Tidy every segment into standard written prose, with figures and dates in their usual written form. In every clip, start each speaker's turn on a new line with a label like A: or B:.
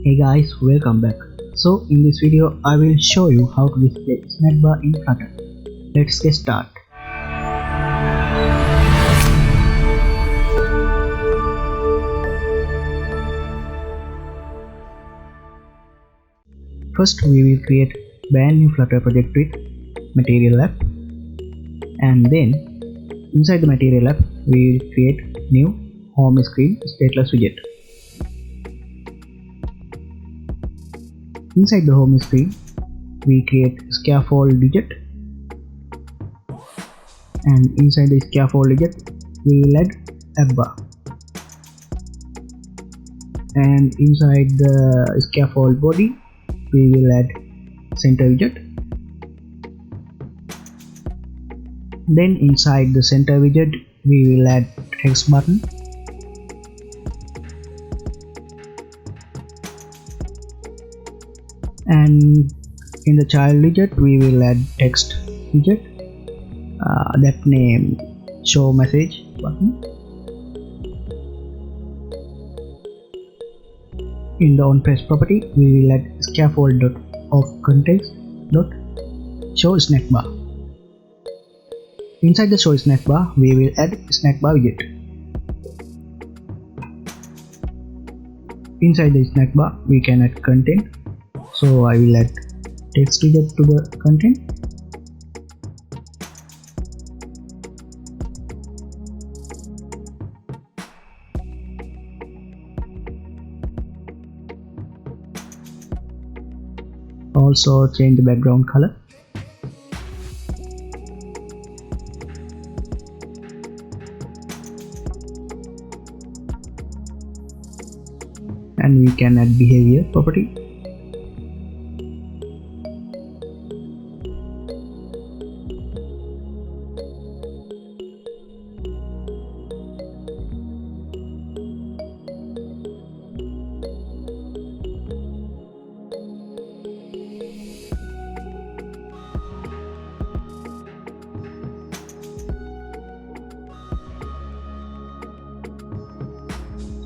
A: Hey guys, welcome back. So in this video I will show you how to display SnackBar in Flutter. Let's get started. First we will create brand new Flutter project with material app, and then inside the material app we will create new home screen stateless widget. Inside the home screen, we create scaffold widget, and inside the scaffold widget, we will add app bar. And inside the scaffold body, we will add center widget. Then inside the center widget, we will add text button. And in the child widget we will add text widget, that name show message button. In the onPress property we will add scaffold.offContext.show snackbar. Inside the show snackbar we will add snackbar widget. Inside the snackbar we can add content. So I will add text widget to the content. Also change the background color. And we can add behavior property.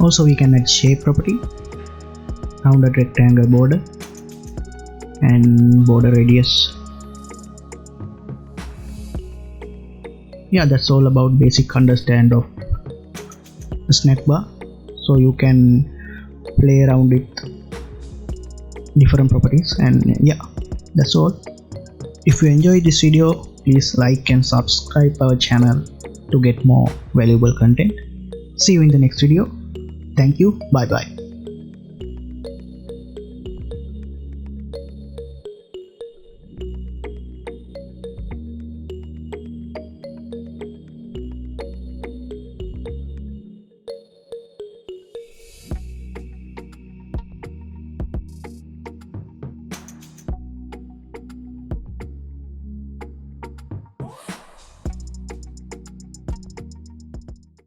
A: Also we can add shape property, rounded rectangle border, and border radius. Yeah, that's all about basic understand of the snackbar. So you can play around with different properties, and yeah, that's all. If you enjoyed this video, please like and subscribe our channel to get more valuable content. See you in the next video. Thank you. Bye bye.